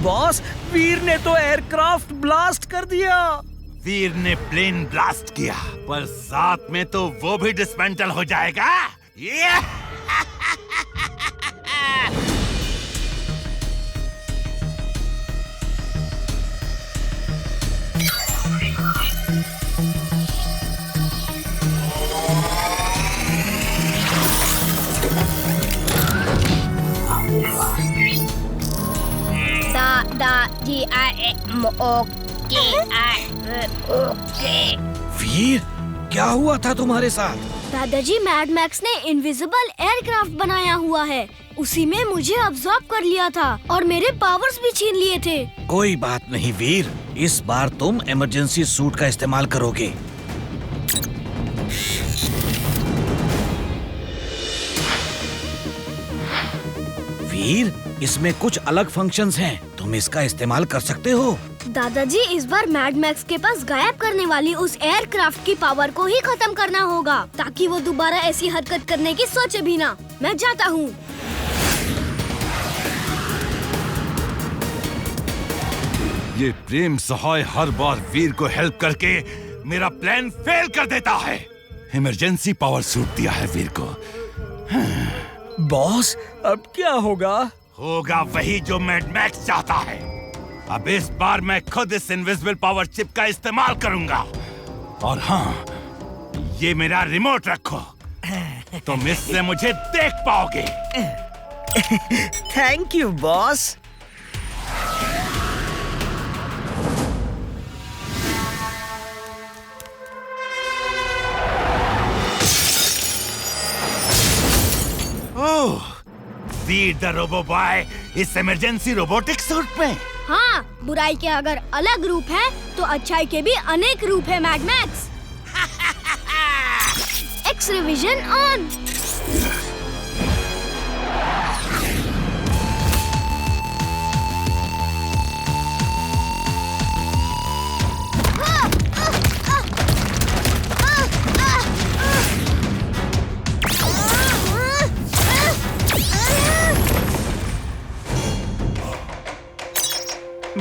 Boss, वीर ने तो aircraft blast कर दिया। वीर ने प्लेन ब्लास्ट किया, पर साथ में तो वो भी डिसमेंटल हो जाएगा। वीर, क्या हुआ था तुम्हारे साथ? दादाजी, मैड मैक्स ने इनविजिबल एयरक्राफ्ट बनाया हुआ है। उसी में मुझे अब्सॉर्ब कर लिया था और मेरे पावर्स भी छीन लिए थे। कोई बात नहीं वीर, इस बार तुम इमरजेंसी सूट का इस्तेमाल करोगे। वीर, इसमें कुछ अलग फंक्शंस हैं, तुम इसका इस्तेमाल कर सकते हो। दादाजी, इस बार मैड मैक्स के पास गायब करने वाली उस एयरक्राफ्ट की पावर को ही खत्म करना होगा, ताकि वो दोबारा ऐसी हरकत करने की सोचे भी ना। मैं जाता हूँ। ये प्रेम सहाय हर बार वीर को हेल्प करके मेरा प्लान फेल कर देता है। इमरजेंसी पावर सूट दिया है वीर को। बॉस, अब क्या होगा? होगा वही जो मैड मैक्स चाहता है। अब इस बार मैं खुद इस इनविजिबल पावर चिप का इस्तेमाल करूंगा। और हाँ, ये मेरा रिमोट रखो, तुम इससे मुझे देख पाओगे। Thank you boss. Oh, Veer the robo boy इस इमरजेंसी रोबोटिक सूट में। हाँ, बुराई के अगर अलग रूप है तो अच्छाई के भी अनेक रूप है mad max. X revision on.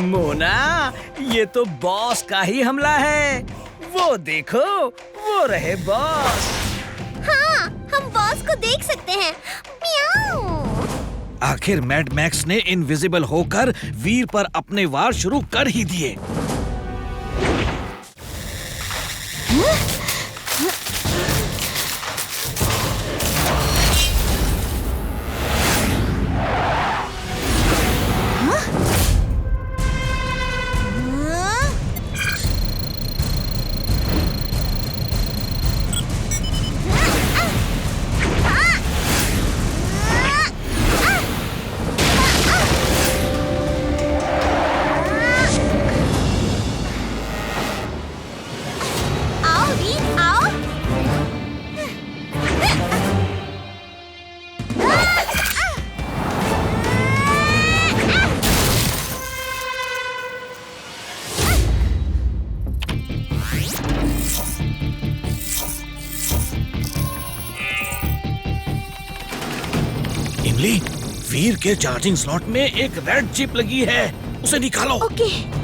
Mona, ये तो बॉस का ही हमला है। वो देखो, वो रहे बॉस। हाँ, हम बॉस को देख सकते हैं। मियाऊ। आखिर मैड मैक्स ने इनविजिबल होकर वीर पर अपने वार शुरू कर ही दिए। इमली, वीर के चार्जिंग स्लॉट में एक रेड चिप लगी है, उसे निकालो। ओके।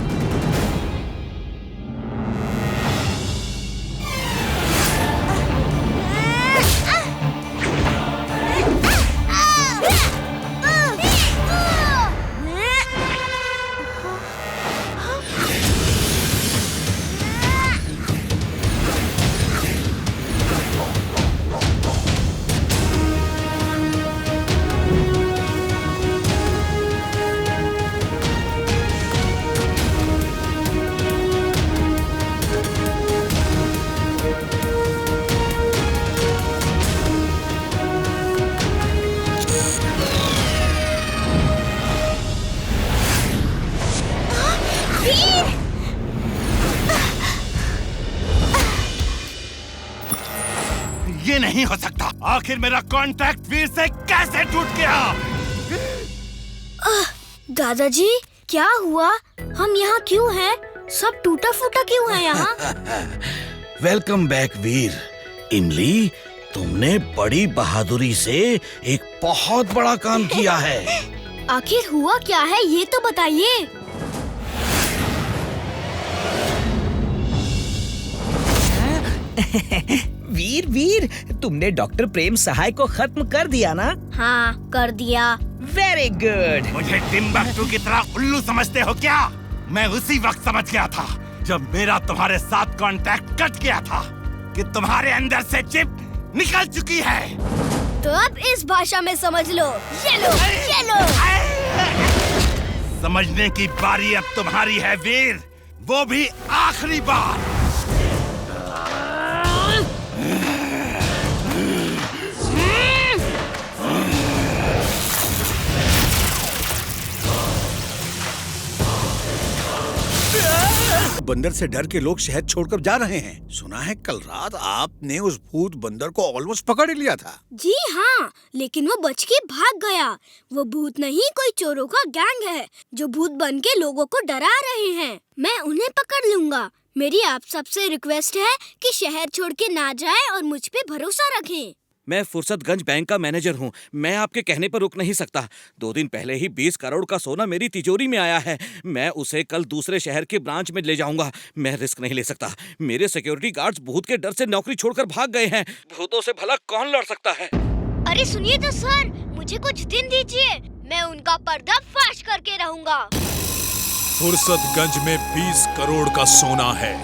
ये नहीं हो सकता। आखिर मेरा कांटेक्ट वीर से कैसे टूट गया? दादाजी, क्या हुआ? हम यहाँ क्यों हैं? सब टूटा फूटा क्यों है यहाँ? वेलकम बैक वीर। इमली, तुमने बड़ी बहादुरी से एक बहुत बड़ा काम किया है। आखिर हुआ क्या है ये तो बताइए। वीर वीर, तुमने डॉक्टर प्रेम सहाय को खत्म कर दिया ना? हाँ, कर दिया। Very good. मुझे टिम्बकटू की तरह उल्लू समझते हो क्या? मैं उसी वक्त समझ गया था जब मेरा तुम्हारे साथ कांटेक्ट कट गया था कि तुम्हारे अंदर से चिप निकल चुकी है। तो अब इस भाषा में समझ लो। ये लो, ये लो। समझने की बारी अब तुम्हारी है वीर, वो भी आखिरी बार। बंदर से डर के लोग शहर छोड़कर जा रहे हैं। सुना है कल रात आपने उस भूत बंदर को ऑलमोस्ट पकड़ लिया था। जी हाँ, लेकिन वो बच के भाग गया। वो भूत नहीं, कोई चोरों का गैंग है जो भूत बन के लोगों को डरा रहे हैं। मैं उन्हें पकड़ लूंगा। मेरी आप सबसे रिक्वेस्ट है कि शहर छोड़ के ना जाए और मुझ पे भरोसा रखें। मैं फुर्सतगंज बैंक का मैनेजर हूँ। मैं आपके कहने पर रुक नहीं सकता। 2 दिन पहले ही 20 करोड़ का सोना मेरी तिजोरी में आया है। मैं उसे कल दूसरे शहर के ब्रांच में ले जाऊंगा। मैं रिस्क नहीं ले सकता। मेरे सिक्योरिटी गार्ड्स भूत के डर से नौकरी छोड़कर भाग गए हैं। भूतों से भला कौन लड़ सकता है? अरे सुनिए तो सर, मुझे कुछ दिन दीजिए, मैं उनका पर्दाफाश करके रहूंगा। फुर्सतगंज में 20 करोड़ का सोना है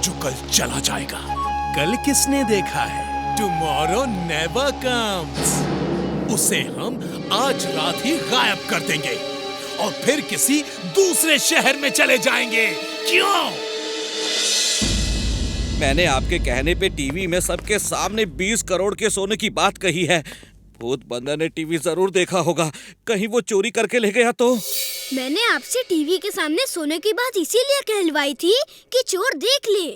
जो कल चला जाएगा। कल किसने देखा है? Tomorrow never comes। उसे हम आज रात ही गायब कर देंगे और फिर किसी दूसरे शहर में चले जाएंगे। क्यों? मैंने आपके कहने पे टीवी में सबके सामने 20 करोड़ के सोने की बात कही है। भूत बंदर ने टीवी जरूर देखा होगा। कहीं वो चोरी करके ले गया तो? मैंने आपसे टीवी के सामने सोने की बात इसीलिए कहलवाई थी कि चोर देख ले।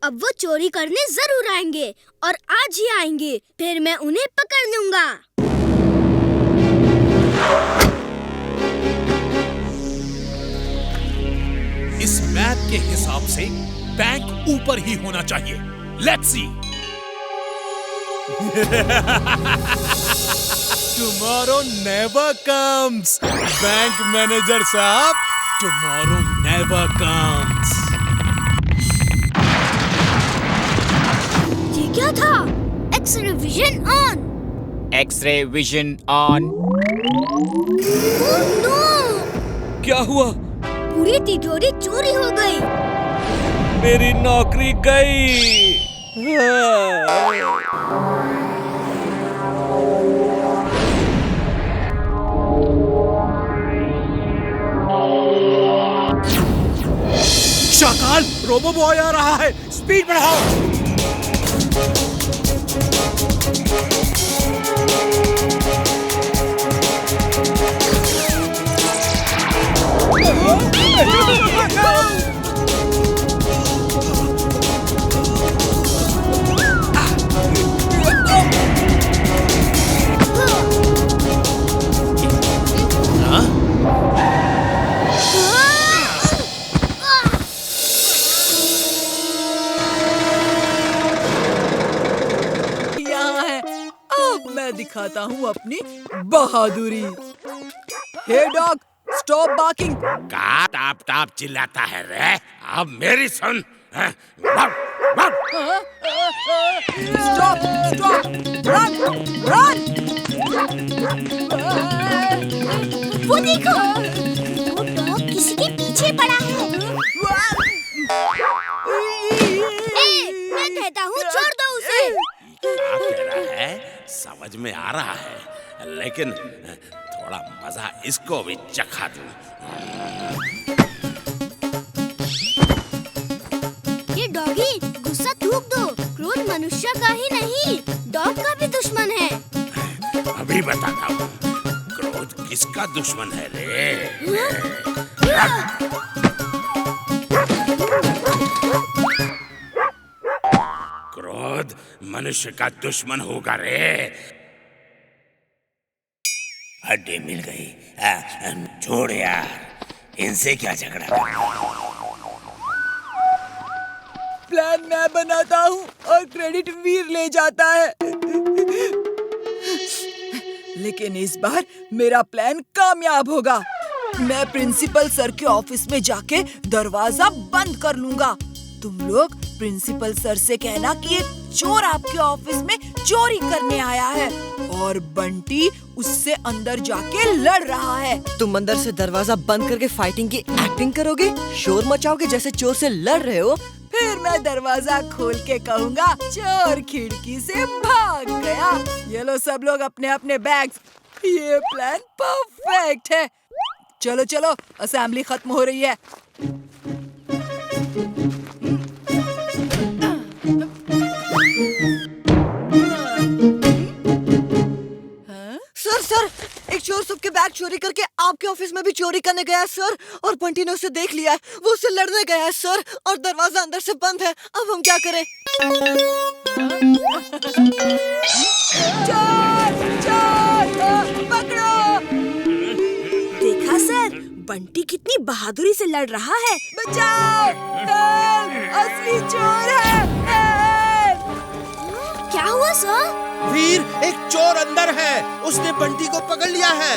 अब वो चोरी करने जरूर आएंगे और आज ही आएंगे। फिर मैं उन्हें पकड़ लूंगा। इस मैप के हिसाब से बैंक ऊपर ही होना चाहिए। Let's see. Tomorrow never comes. Bank manager साहब, टुमारो नेवर कम्स। ये क्या था? X-ray vision on. X-ray vision on. Oh no! क्या हुआ? पूरी तिजोरी चोरी हो गई। मेरी नौकरी गई। शाकाल, रोबो बॉय आ रहा है। स्पीड बढ़ाओ। मैं दिखाता हूँ अपनी बहादुरी। Hey dog, stop barking. क्या टाप टाप चिल्लाता है रे? अब मेरी सुन। Stop, stop, run, run. वो देखो, वो डॉग किसी के पीछे पड़ा है। मैं कहता हूँ छोड़ दो उसे। क्या कह रहा है समझ में आ रहा है, लेकिन थोड़ा मजा इसको भी चखा दूं। ये डॉगी, गुस्सा थूक दो। क्रोध मनुष्य का ही नहीं, डॉग का भी दुश्मन है। अभी बताता हूँ क्रोध किसका दुश्मन है रे। क्रोध मनुष्य का दुश्मन होगा रे। हड्डी मिल गई। छोड़ यार, इनसे क्या झगड़ा करना। प्लान मैं बनाता हूँ और क्रेडिट वीर ले जाता है। लेकिन इस बार मेरा प्लान कामयाब होगा। मैं प्रिंसिपल सर के ऑफिस में जाके दरवाजा बंद कर लूंगा। तुम लोग प्रिंसिपल सर से कहना कि एक चोर आपके ऑफिस में चोरी करने आया है और बंटी उससे अंदर जाके लड़ रहा है। तुम अंदर से दरवाजा बंद करके फाइटिंग की एक्टिंग करोगे, शोर मचाओगे जैसे चोर से लड़ रहे हो। फिर मैं दरवाजा खोल के कहूँगा चोर खिड़की से भाग गया। ये लो सब लोग अपने अपने बैग्स। ये प्लान परफेक्ट है। चलो चलो, असेंबली खत्म हो रही है। सर, एक चोर सबके बैग चोरी करके आपके ऑफिस में भी चोरी करने गया है सर, और बंटी ने उसे देख लिया है। वो उससे लड़ने गया है सर, और दरवाजा अंदर से बंद है। अब हम क्या करें? चोर चोर पकड़ो। देखा सर, बंटी कितनी बहादुरी से लड़ रहा है। बचाओ, हेल्प, असली चोर है। हेल्प। क्या हुआ सर? वीर, एक चोर अंदर है। उसने बंटी को पकड़ लिया है।